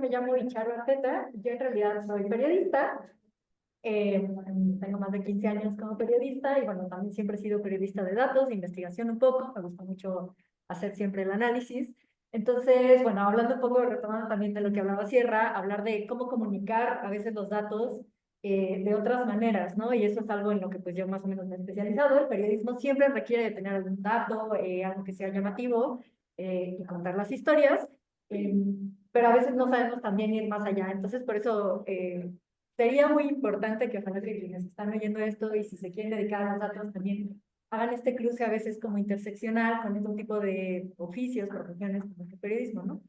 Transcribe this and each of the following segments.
me llamo Icharo Arteta, yo en realidad soy periodista, tengo más de 15 años como periodista y bueno, también siempre he sido periodista de datos, de investigación un poco, me gusta mucho hacer siempre el análisis. Entonces, bueno, hablando un poco, retomando también de lo que hablaba Sierra, hablar de cómo comunicar a veces los datos de otras maneras, ¿no? Y eso es algo en lo que pues yo más o menos me he especializado. El periodismo siempre requiere de tener algún dato, algo que sea llamativo y contar las historias, eh, pero a veces no sabemos también ir más allá. Entonces, por eso sería muy importante que ojalá que quienes están oyendo esto y si se quieren dedicar a los datos también hagan este cruce a veces como interseccional con otro tipo de oficios, profesiones como el periodismo, ¿no?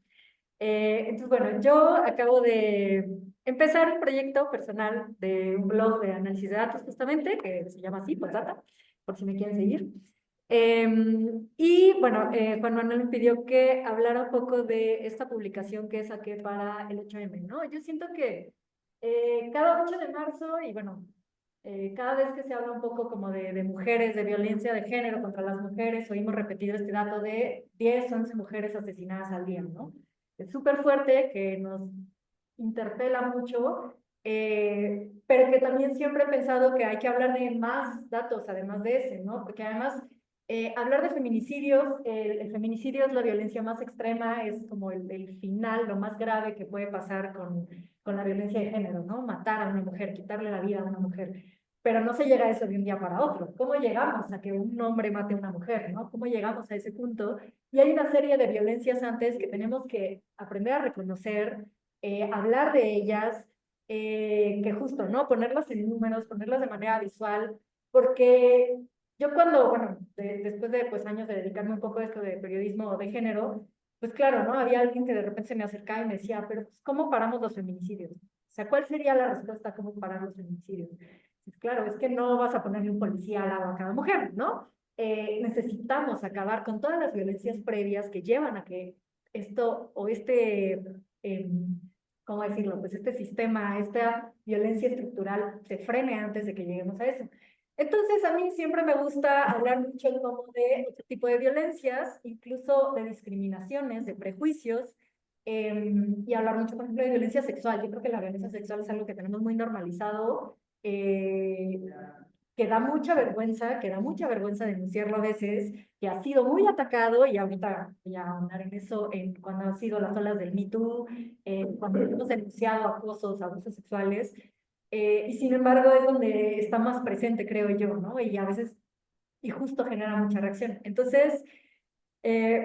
Entonces, bueno, yo acabo de empezar un proyecto personal de un blog de análisis de datos justamente, que se llama así, pues Data, por si me quieren seguir. Y bueno, Juan Manuel me pidió que hablara un poco de esta publicación que saqué para el 8M, ¿no? Yo siento que cada 8 de marzo, y bueno, cada vez que se habla un poco como de mujeres, de violencia de género contra las mujeres, oímos repetido este dato de 10, 11 mujeres asesinadas al día, ¿no? Es súper fuerte, que nos interpela mucho, pero que también siempre he pensado que hay que hablar de más datos además de ese, ¿no? Porque además hablar de feminicidios, el feminicidio es la violencia más extrema, es como el final, lo más grave que puede pasar con la violencia de género, ¿no? Matar a una mujer, quitarle la vida a una mujer. Pero no se llega a eso de un día para otro. ¿Cómo llegamos a que un hombre mate a una mujer, ¿no? ¿Cómo llegamos a ese punto? Y hay una serie de violencias antes que tenemos que aprender a reconocer, hablar de ellas, que justo, ¿no? Ponerlas en números, ponerlas de manera visual, porque yo cuando, bueno, después de pues años de dedicarme un poco a esto de periodismo de género, pues claro, ¿no? Había alguien que de repente se me acercaba y me decía, pero pues, ¿cómo paramos los feminicidios? O sea, ¿cuál sería la respuesta a cómo parar los feminicidios? Pues claro, es que no vas a ponerle un policía al lado a cada mujer, ¿no? Necesitamos acabar con todas las violencias previas que llevan a que esto o eh, ¿cómo decirlo? Pues este sistema, esta violencia estructural se frene antes de que lleguemos a eso. Entonces, a mí siempre me gusta hablar mucho como de otro tipo de violencias, incluso de discriminaciones, de prejuicios, y hablar mucho, por ejemplo, de violencia sexual. Yo creo que la violencia sexual es algo que tenemos muy normalizado, que da mucha vergüenza denunciarlo a veces, que ha sido muy atacado, y ahorita voy a ahondar en eso, cuando han sido las olas del Me Too, cuando hemos denunciado acosos, abusos sexuales, y sin embargo es donde está más presente, creo yo, ¿no? Y a veces, y justo genera mucha reacción. Entonces,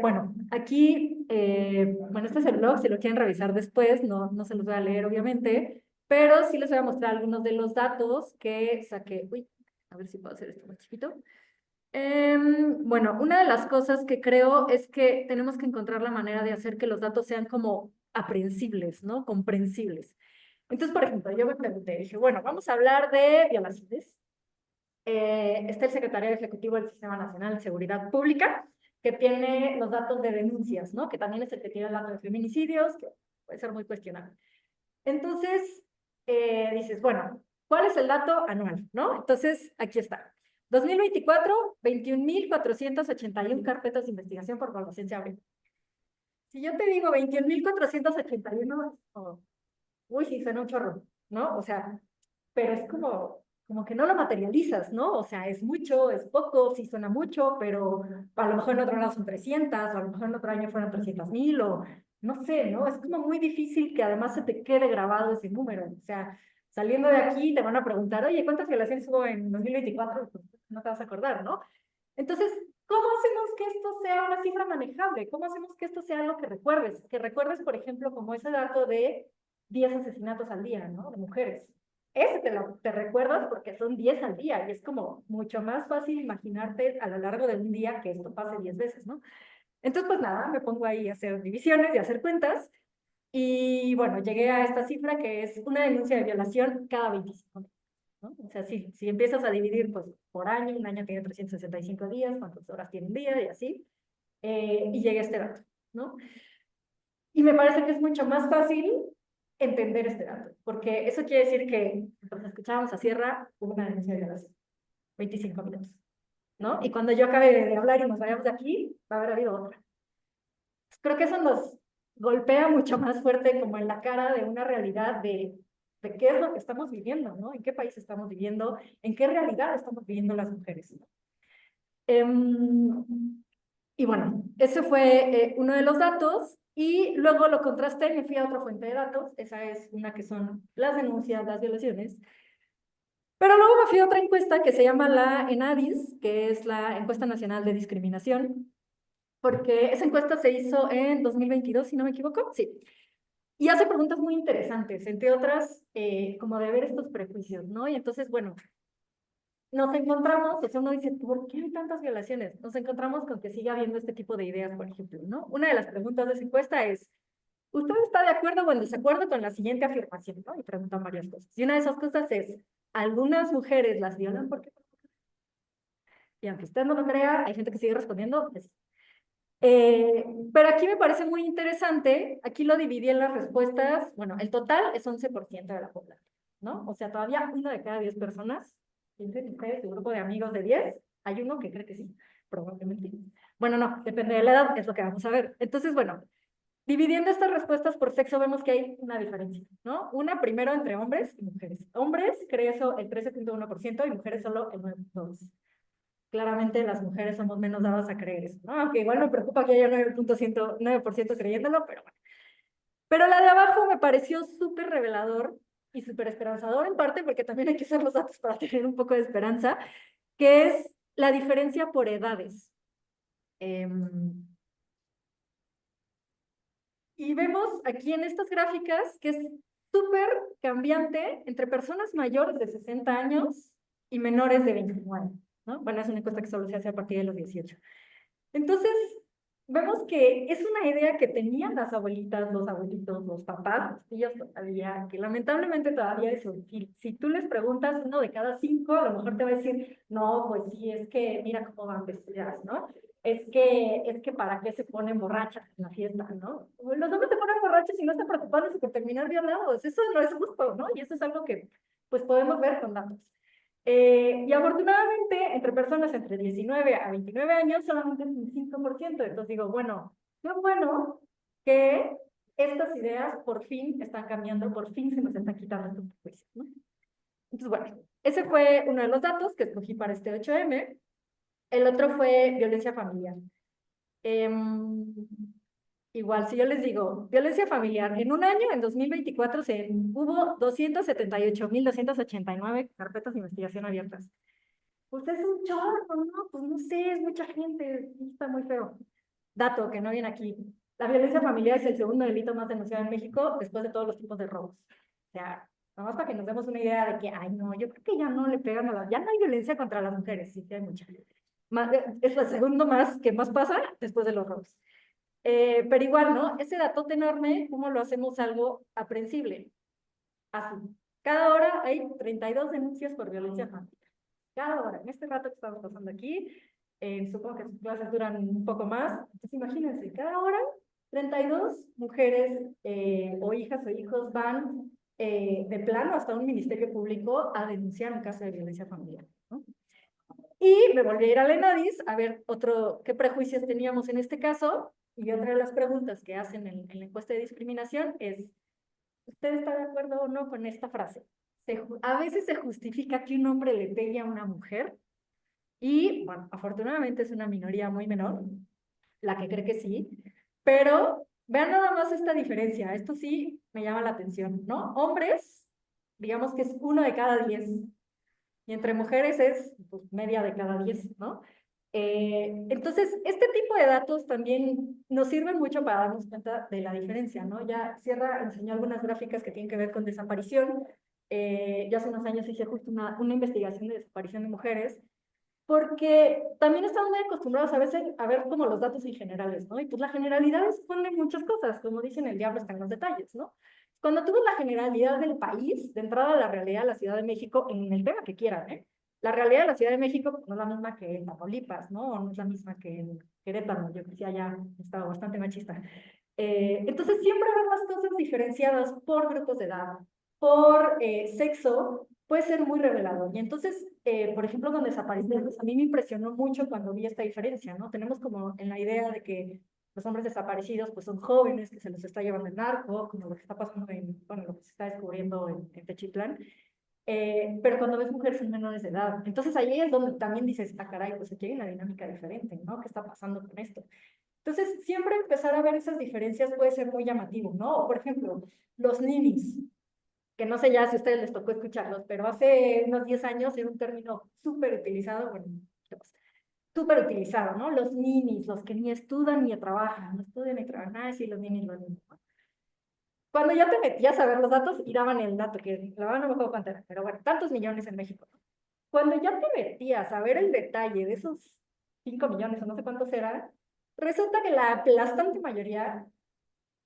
bueno, aquí, bueno, este es el blog, si lo quieren revisar después, no se los voy a leer obviamente, pero sí les voy a mostrar algunos de los datos que saqué. Uy, a ver si puedo hacer esto más chiquito. Bueno, una de las cosas que creo es que tenemos que encontrar la manera de hacer que los datos sean como aprehensibles, ¿no? Comprensibles. Entonces, por ejemplo, yo me pregunté, dije, bueno, vamos a hablar de violaciones. Está el secretario ejecutivo del Sistema Nacional de Seguridad Pública, que tiene los datos de denuncias, ¿no? Que también es el que tiene el dato de feminicidios, que puede ser muy cuestionable. Entonces, dices, bueno, ¿cuál es el dato anual, no? Entonces, aquí está. 2024, 21.481 carpetas de investigación por violación se abren. Si yo te digo 21.481, oh, uy, sí, suena un chorro, ¿no? O sea, pero es como que no lo materializas, ¿no? O sea, es mucho, es poco, sí suena mucho, pero a lo mejor en otro lado son 300, o a lo mejor en otro año fueron 300.000, o no sé, ¿no? Es como muy difícil que además se te quede grabado ese número. O sea, saliendo de aquí te van a preguntar, oye, ¿cuántas violaciones hubo en 2024? Pues no te vas a acordar, ¿no? Entonces, ¿cómo hacemos que esto sea una cifra manejable? ¿Cómo hacemos que esto sea algo que recuerdes? Que recuerdes, por ejemplo, como ese dato de 10 asesinatos al día, ¿no? De mujeres. Ese te recuerdas porque son 10 al día y es como mucho más fácil imaginarte a lo largo de un día que esto pase 10 veces, ¿no? Entonces, pues nada, me pongo ahí a hacer divisiones y a hacer cuentas y bueno, llegué a esta cifra que es una denuncia de violación cada 25 días, ¿no? O sea, si empiezas a dividir pues por año, un año tiene 365 días, cuántas horas tiene un día y así, y llegué a este dato, ¿no? Y me parece que es mucho más fácil entender este dato, porque eso quiere decir que, cuando escuchábamos a Sierra, hubo una denuncia de violación, 25 minutos, ¿no? Y cuando yo acabe de hablar y nos vayamos de aquí, va a haber habido otra. Creo que eso golpea mucho más fuerte como en la cara de una realidad de qué es lo que estamos viviendo, ¿no? En qué país estamos viviendo, en qué realidad estamos viviendo las mujeres, ¿no? Y bueno, ese fue uno de los datos y luego lo contrasté, me fui a otra fuente de datos, esa es una que son las denuncias, las violaciones, pero luego me fui a otra encuesta que se llama la ENADIS, que es la Encuesta Nacional de Discriminación, porque esa encuesta se hizo en 2022, si no me equivoco, sí. Y hace preguntas muy interesantes, entre otras, como de ver estos prejuicios, ¿no? Y entonces, bueno, nos encontramos, o sea, uno dice, ¿por qué hay tantas violaciones? Nos encontramos con que sigue habiendo este tipo de ideas, por ejemplo, ¿no? Una de las preguntas de esa encuesta es, ¿usted está de acuerdo o en desacuerdo con la siguiente afirmación, ¿no? Y preguntan varias cosas. Y una de esas cosas es, ¿algunas mujeres las violan porque? Y aunque usted no lo crea, hay gente que sigue respondiendo, pues, pero aquí me parece muy interesante, aquí lo dividí en las respuestas, bueno, el total es 11% de la población, ¿no? O sea, todavía una de cada 10 personas, piensen ustedes, su grupo de amigos de 10, hay uno que cree que sí, probablemente. Bueno, no, depende de la edad, es lo que vamos a ver. Entonces, bueno, dividiendo estas respuestas por sexo vemos que hay una diferencia, ¿no? Una primero entre hombres y mujeres. Hombres cree eso el 13.1% y mujeres solo el 9.2%. Claramente las mujeres somos menos dadas a creer eso, ¿no? Aunque igual me preocupa que haya 9% creyéndolo, pero bueno. Pero la de abajo me pareció súper revelador y súper esperanzador en parte, porque también hay que usar los datos para tener un poco de esperanza, que es la diferencia por edades. Y vemos aquí en estas gráficas que es súper cambiante entre personas mayores de 60 años y menores de 29, ¿no? Bueno, es una encuesta que solo se hace a partir de los 18. Entonces, vemos que es una idea que tenían las abuelitas, los abuelitos, los papás, los tíos todavía, que lamentablemente todavía eso, si tú les preguntas, uno de cada 5, a lo mejor te va a decir, no, pues sí, es que mira cómo van vestidas, ¿no? Es que para qué se ponen borrachas en la fiesta, ¿no? Los hombres se ponen borrachos y no están preocupados por terminar violados, eso no es justo, ¿no? Y eso es algo que, pues, podemos ver con datos. Y afortunadamente, entre personas entre 19 a 29 años, solamente es un 5%. Entonces digo, bueno, qué bueno que estas ideas por fin están cambiando, por fin se nos están quitando estos prejuicios, ¿no? Entonces, bueno, ese fue uno de los datos que escogí para este 8M. El otro fue violencia familiar. Igual, si yo les digo, violencia familiar, en un año, en 2024, hubo 278.289 carpetas de investigación abiertas. Pues es un chorro, ¿no? Pues no sé, es mucha gente, está muy feo. Dato que no viene aquí. La violencia familiar es el segundo delito más denunciado en México después de todos los tipos de robos. O sea, vamos para que nos demos una idea de que, ay, no, yo creo que ya no le pegan a las, ya no hay violencia contra las mujeres, sí que hay mucha. Es el segundo más que más pasa después de los robos. Pero igual, ¿no? Ese datote enorme, ¿cómo lo hacemos algo aprensible? Así. Cada hora hay 32 denuncias por violencia familiar. Cada hora. En este rato que estamos pasando aquí, supongo que sus clases duran un poco más. Entonces, imagínense, cada hora 32 mujeres o hijas o hijos van de plano hasta un ministerio público a denunciar un caso de violencia familiar, ¿no? Y me volví a ir a la ENADIS a ver qué prejuicios teníamos en este caso. Y otra de las preguntas que hacen en la encuesta de discriminación es, ¿usted está de acuerdo o no con esta frase? A veces se justifica que un hombre le pegue a una mujer y, bueno, afortunadamente es una minoría muy menor, la que cree que sí, pero vean nada más esta diferencia, esto sí me llama la atención, ¿no? Hombres, digamos que es 1 de cada 10, y entre mujeres es pues, media de cada 10, ¿no? Entonces, este tipo de datos también nos sirven mucho para darnos cuenta de la diferencia, ¿no? Ya Sierra enseñó algunas gráficas que tienen que ver con desaparición. Yo hace unos años hice justo una investigación de desaparición de mujeres, porque también estamos muy acostumbrados a veces a ver como los datos en generales, ¿no? Y pues la generalidad esconde muchas cosas, como dicen, el diablo está en los detalles, ¿no? Cuando tú ves la generalidad del país, de entrada a la realidad de la Ciudad de México, en el tema que quieran, ¿eh? La realidad de la Ciudad de México pues, no es la misma que en Tamaulipas, ¿no? O no es la misma que en Querétaro, yo que sí allá estaba bastante machista. Entonces siempre ver las cosas diferenciadas por grupos de edad, por sexo, puede ser muy revelador. Y entonces, por ejemplo, con desapariciones, a mí me impresionó mucho cuando vi esta diferencia, ¿no? Tenemos como en la idea de que los hombres desaparecidos pues son jóvenes que se los está llevando el narco, como lo que está pasando bueno, lo que se está descubriendo en Techitlán. Pero cuando ves mujeres son menores de edad. Entonces ahí es donde también dices, ah, caray, pues aquí hay una dinámica diferente, ¿no? ¿Qué está pasando con esto? Entonces, siempre empezar a ver esas diferencias puede ser muy llamativo, ¿no? O, por ejemplo, los ninis, que no sé ya si a ustedes les tocó escucharlos, pero hace unos 10 años era un término súper utilizado, bueno, súper utilizado, ¿no? Los ninis, los que ni estudian ni trabajan, no estudian ni trabajan, ah, sí, los ninis, los ninis. Cuando ya te metías a ver los datos y daban el dato, que la verdad no me acuerdo cuánto era, pero bueno, tantos millones en México. Cuando ya te metías a ver el detalle de esos 5 millones o no sé cuántos eran, resulta que la aplastante mayoría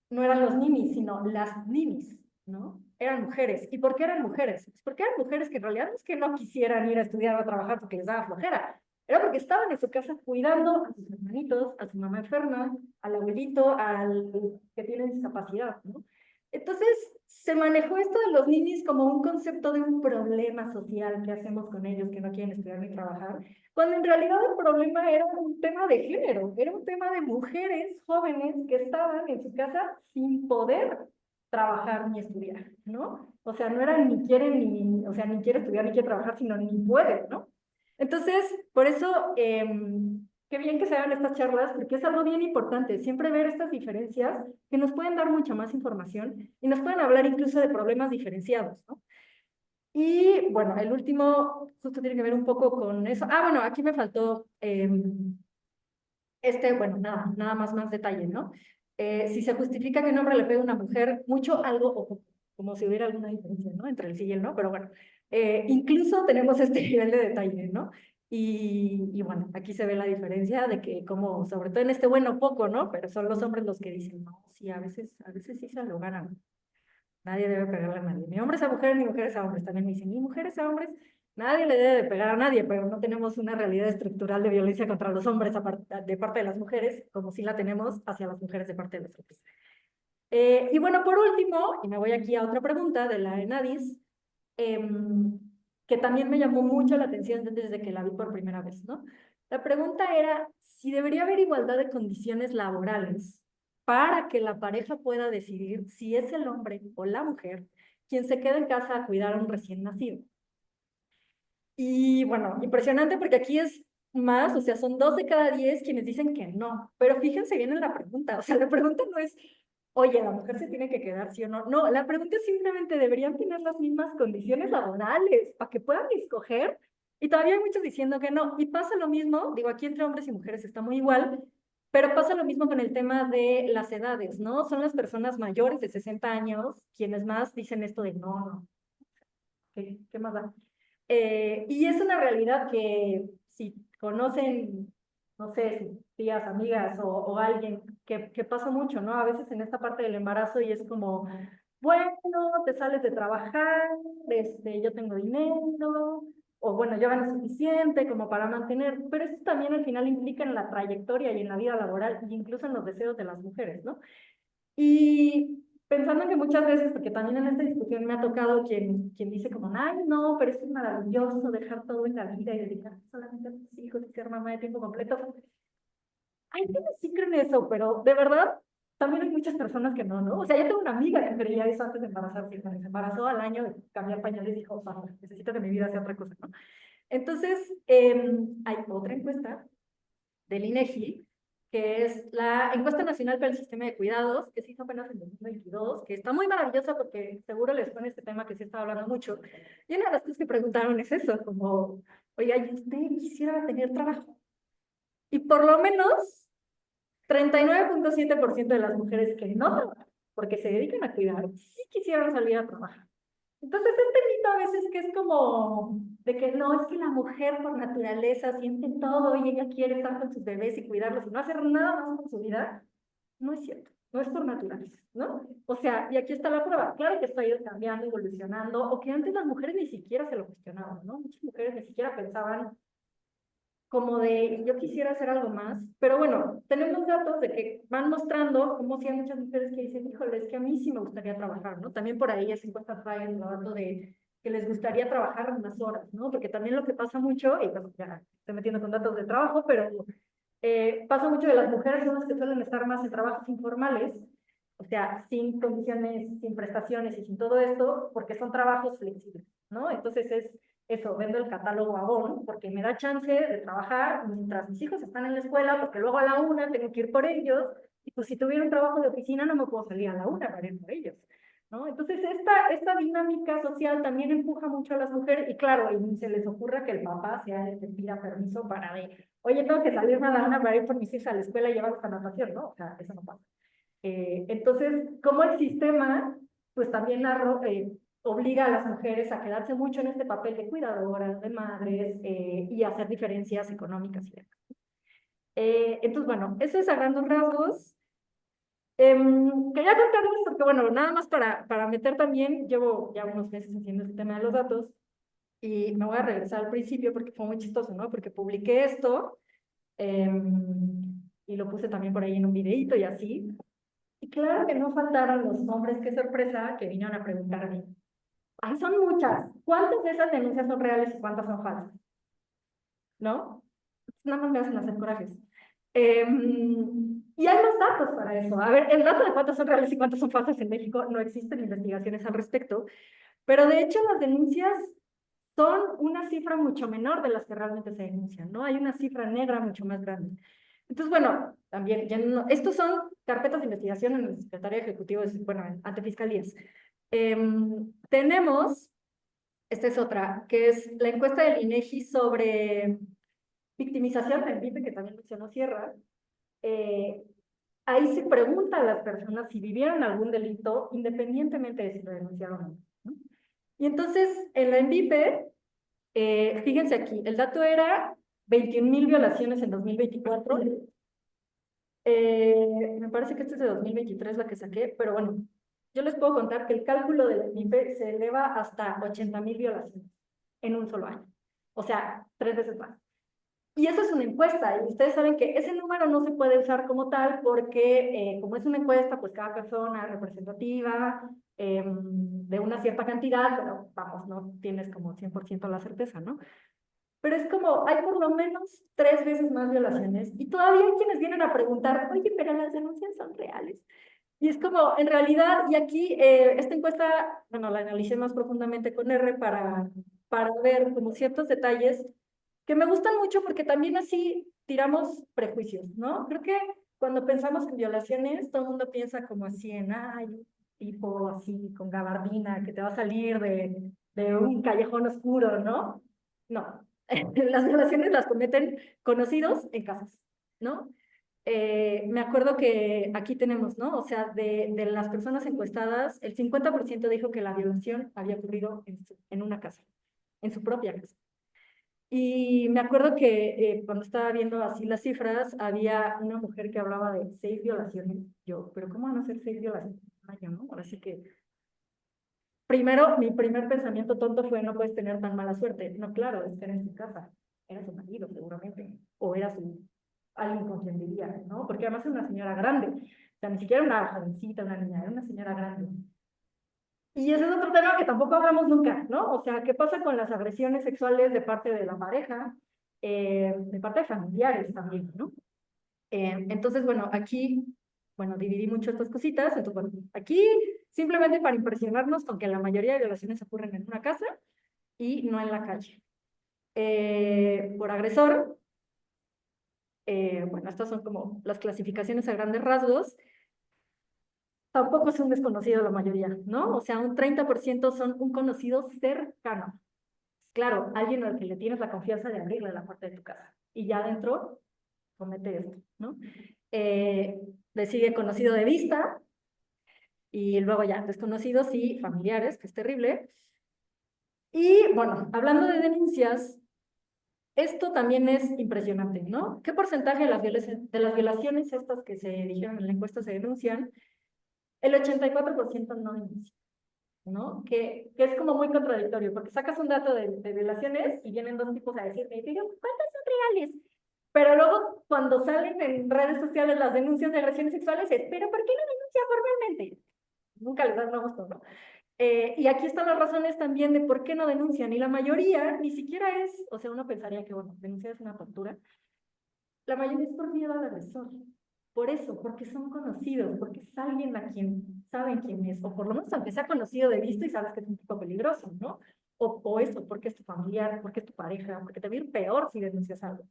no eran los ninis, sino las ninis, ¿no? Eran mujeres. ¿Y por qué eran mujeres? Pues porque eran mujeres que en realidad no es que no quisieran ir a estudiar o a trabajar porque les daba flojera. Era porque estaban en su casa cuidando a sus hermanitos, a su mamá enferma, al abuelito, al que tiene discapacidad, ¿no? Entonces, se manejó esto de los ninis como un concepto de un problema social que hacemos con ellos que no quieren estudiar ni trabajar, cuando en realidad el problema era un tema de género, era un tema de mujeres jóvenes que estaban en su casa sin poder trabajar ni estudiar, ¿no? O sea, no eran ni quieren ni, o sea, ni quiere estudiar ni quiere trabajar, sino ni pueden, ¿no? Entonces, por eso, qué bien que se hagan estas charlas, porque es algo bien importante, siempre ver estas diferencias que nos pueden dar mucha más información y nos pueden hablar incluso de problemas diferenciados, ¿no? Y bueno, el último justo tiene que ver un poco con eso. Ah, bueno, aquí me faltó bueno, nada más detalle, ¿no? Si se justifica que un hombre le pegue a una mujer, mucho, algo, o como si hubiera alguna diferencia, ¿no? Entre el sí y el no, pero bueno, incluso tenemos este nivel de detalle, ¿no? Y bueno, aquí se ve la diferencia de que como, sobre todo en este bueno poco, ¿no? Pero son los hombres los que dicen, no, sí, a veces sí se lo ganan. Nadie debe pegarle a nadie, ni hombres a mujeres, ni mujeres a hombres. También me dicen, ni mujeres a hombres, nadie le debe de pegar a nadie, pero no tenemos una realidad estructural de violencia contra los hombres de parte de las mujeres, como sí la tenemos hacia las mujeres de parte de los hombres. Y bueno, por último, y me voy aquí a otra pregunta de la ENADIS, que también me llamó mucho la atención desde que la vi por primera vez, ¿no? La pregunta era si debería haber igualdad de condiciones laborales para que la pareja pueda decidir si es el hombre o la mujer quien se queda en casa a cuidar a un recién nacido. Y bueno, impresionante porque aquí es más, o sea, son 2 de cada 10 quienes dicen que no. Pero fíjense bien en la pregunta, o sea, la pregunta no es, oye, la mujer se tiene que quedar, sí o no. No, la pregunta es simplemente, ¿deberían tener las mismas condiciones laborales para que puedan escoger? Y todavía hay muchos diciendo que no. Y pasa lo mismo, digo, aquí entre hombres y mujeres está muy igual, pero pasa lo mismo con el tema de las edades, ¿no? Son las personas mayores de 60 años quienes más dicen esto de no, no, ¿qué más da? Y es una realidad que si conocen, no sé, sus tías, amigas o alguien que pasa mucho, ¿no? A veces en esta parte del embarazo y es como, bueno, te sales de trabajar, yo tengo dinero, o bueno, yo gano suficiente como para mantener, pero eso también al final implica en la trayectoria y en la vida laboral e incluso en los deseos de las mujeres, ¿no? Y pensando en que muchas veces, porque también en esta discusión me ha tocado quien dice como, ay, no, pero es que es maravilloso dejar todo en la vida y dedicarse solamente a tus hijos y ser mamá de tiempo completo. Hay quienes sí creen eso, pero de verdad también hay muchas personas que no, ¿no? O sea, yo tengo una amiga que creía eso antes de embarazarse, y cuando se embarazó al año de cambiar pañales y dijo, "Vamos, necesito que mi vida sea otra cosa, ¿no?". Entonces, hay otra encuesta del INEGI, que es la Encuesta Nacional para el Sistema de Cuidados, que se hizo apenas en 2022, que está muy maravillosa porque seguro les suena este tema que se está hablando mucho. Y una de las cosas que preguntaron es eso, como, oiga, ¿y usted quisiera tener trabajo? Y por lo menos 39.7% de las mujeres que no trabajan, porque se dedican a cuidar, sí quisieran salir a trabajar. Entonces, este mito a veces que es como de que no, es que la mujer por naturaleza siente todo y ella quiere estar con sus bebés y cuidarlos y no hacer nada más con su vida, no es cierto, no es por naturaleza, ¿no? O sea, y aquí está la prueba. Claro que esto ha ido cambiando, evolucionando, o que antes las mujeres ni siquiera se lo cuestionaban, ¿no? Muchas mujeres ni siquiera pensaban como de yo quisiera hacer algo más, pero bueno, tenemos datos de que van mostrando como si hay muchas mujeres que dicen, híjole, es que a mí sí me gustaría trabajar, ¿no? También por ahí esa encuesta trae el dato de que les gustaría trabajar unas horas, ¿no? Porque también lo que pasa mucho, y bueno, ya estoy metiendo con datos de trabajo, pero Pasa mucho de las mujeres, son las que suelen estar más en trabajos informales, o sea, sin condiciones, sin prestaciones y sin todo esto, porque son trabajos flexibles, ¿no? Entonces es eso, vendo el catálogo Avon, porque me da chance de trabajar mientras mis hijos están en la escuela, porque luego a la una tengo que ir por ellos, y pues si tuviera un trabajo de oficina no me puedo salir a la una para ir por ellos, ¿no? Entonces esta dinámica social también empuja mucho a las mujeres, y claro, y se les ocurre que el papá sea el que pida permiso para de, oye, tengo que salirme a la una para ir por mis hijos a la escuela y llevarlos a natación, ¿no? O sea, eso no pasa. Entonces, como el sistema, pues también obliga a las mujeres a quedarse mucho en este papel de cuidadoras, de madres, y hacer diferencias económicas y demás. Entonces, bueno, eso es a grandes rasgos. Quería contarles, porque bueno, nada más para meter también, llevo ya unos meses haciendo este tema de los datos, y me voy a regresar al principio porque fue muy chistoso, ¿no? Porque publiqué esto, y lo puse también por ahí en un videíto y así. Y claro que no faltaron los hombres, qué sorpresa, que vinieron a preguntarme. Ay, son muchas. ¿Cuántas de esas denuncias son reales y cuántas son falsas? ¿No? Nada más me hacen hacer corajes. Y hay más datos para eso. A ver, el dato de cuántas son reales y cuántas son falsas en México, no existen investigaciones al respecto, pero de hecho las denuncias son una cifra mucho menor de las que realmente se denuncian, ¿no? Hay una cifra negra mucho más grande. Entonces, bueno, también, ya no, estos son carpetas de investigación en el Secretaría Ejecutivo, bueno, ante fiscalías. Tenemos, esta es otra, que es la encuesta del INEGI sobre victimización del VIP, que también mencionó Sierra. Ahí se pregunta a las personas si vivieron algún delito, independientemente de si lo denunciaron o no, ¿no? Y entonces, en la ENVIPE, fíjense aquí, el dato era 21,000 violaciones en 2024. Me parece que este es de 2023 la que saqué, pero bueno, yo les puedo contar que el cálculo del INPE se eleva hasta 80,000 violaciones en un solo año. O sea, 3 veces más. Y eso es una encuesta, y ustedes saben que ese número no se puede usar como tal porque como es una encuesta, pues cada persona es representativa de una cierta cantidad, pero vamos, no tienes como 100% la certeza, ¿no? Pero es como, hay por lo menos 3 veces más violaciones y todavía hay quienes vienen a preguntar, oye, pero las denuncias son reales. Y es como, en realidad, y aquí esta encuesta, bueno, la analicé más profundamente con R para ver como ciertos detalles que me gustan mucho porque también así tiramos prejuicios, ¿no? Creo que cuando pensamos en violaciones, todo el mundo piensa como así en, ay, un tipo así con gabardina que te va a salir de un callejón oscuro, ¿no? No, las violaciones las cometen conocidos en casas, ¿no? Me acuerdo que aquí tenemos, ¿no? O sea, de las personas encuestadas, el 50% dijo que la violación había ocurrido en una casa, en su propia casa. Y me acuerdo que cuando estaba viendo así las cifras, había una mujer que hablaba de 6 violaciones. Yo, pero ¿cómo van a ser 6 violaciones en un año, no? Ahora sí que primero, mi primer pensamiento tonto fue, no puedes tener tan mala suerte. No, claro, es que era en su casa, era su marido seguramente, o era alguien con quien vivía, ¿no? Porque además era una señora grande, o sea, ni siquiera una jovencita, una niña, era una señora grande. Y ese es otro tema que tampoco hablamos nunca, ¿no? O sea, ¿qué pasa con las agresiones sexuales de parte de la pareja, de parte de familiares también, ¿no? Entonces, bueno, aquí, bueno, dividí mucho estas cositas. Entonces, bueno, aquí simplemente para impresionarnos con que la mayoría de violaciones ocurren en una casa y no en la calle. Por agresor, bueno, estas son como las clasificaciones a grandes rasgos. Tampoco es un desconocido la mayoría, ¿no? O sea, un 30% son un conocido cercano. Claro, alguien al que le tienes la confianza de abrirle la puerta de tu casa. Y ya adentro comete esto, ¿no? Le sigue conocido de vista, y luego ya desconocidos y familiares, que es terrible. Y bueno, hablando de denuncias, esto también es impresionante, ¿no? ¿Qué porcentaje de las violaciones estas que se dijeron en la encuesta se denuncian? El 84% no denuncia, ¿no? Que es como muy contradictorio, porque sacas un dato de violaciones y vienen dos tipos a decirme, ¿cuántas son reales? Pero luego, cuando salen en redes sociales las denuncias de agresiones sexuales, es, ¿pero por qué no denuncia formalmente? Nunca les dan gusto, ¿no? Y aquí están las razones también de por qué no denuncian. Y la mayoría ni siquiera es, o sea, uno pensaría que, bueno, denunciar es una tortura. la mayoría es por miedo al agresor. Por eso, porque son conocidos, porque es alguien a quien saben quién es, o por lo menos aunque sea conocido de vista y sabes que es un tipo peligroso, ¿no? O eso, porque es tu familiar, porque es tu pareja, porque te va a ir peor si denuncias algo.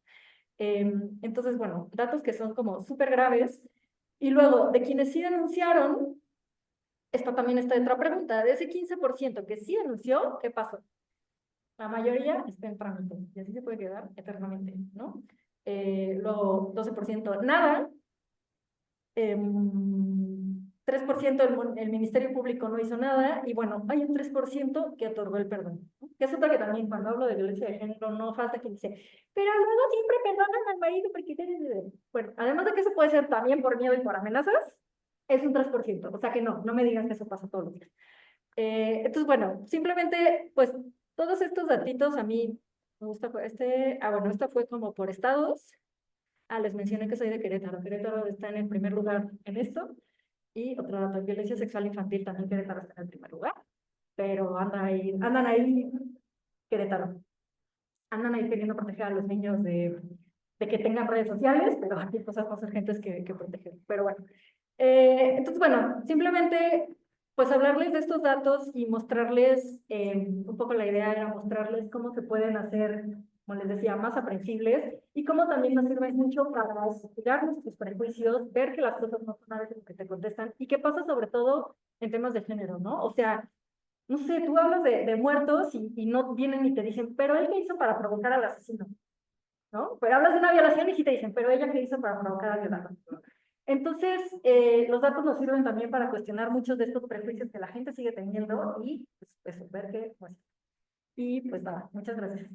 Entonces, bueno, datos que son como súper graves. Y luego, de quienes sí denunciaron, esta también está otra pregunta, de ese 15% que sí denunció, ¿qué pasó? La mayoría está en trámite y así se puede quedar eternamente, ¿no? Luego, 12% nada, 3% el Ministerio Público no hizo nada y bueno, hay un 3% que otorgó el perdón, ¿no? Que es otra que también cuando hablo de violencia de género no falta quien dice, pero luego siempre perdonan al marido porque... Bueno, además de que eso puede ser también por miedo y por amenazas, es un 3%, o sea que no me digan que eso pasa todos los días. Entonces, bueno, simplemente, pues, todos estos datitos a mí me gusta, bueno, esta fue como por estados. Les mencioné que soy de Querétaro. Querétaro está en el primer lugar en esto. Y otro dato, violencia sexual infantil también Querétaro está en el primer lugar. Pero andan ahí, Querétaro. Andan ahí queriendo proteger a los niños de que tengan redes sociales, pero hay cosas más urgentes que proteger. Pero bueno, entonces, bueno, simplemente pues hablarles de estos datos y mostrarles, un poco la idea era mostrarles cómo se pueden hacer, como les decía, más aprensibles y cómo también nos sirve mucho para estudiar nuestros prejuicios, ver que las cosas no son a veces lo que te contestan y qué pasa sobre todo en temas de género, ¿no? O sea, no sé, tú hablas de muertos y no vienen y te dicen, pero él qué hizo para provocar al asesino, ¿no? Pero hablas de una violación y sí te dicen, pero ella qué hizo para provocar al violador. Entonces, los datos nos sirven también para cuestionar muchos de estos prejuicios que la gente sigue teniendo y pues, eso, ver que, pues, y pues nada, muchas gracias.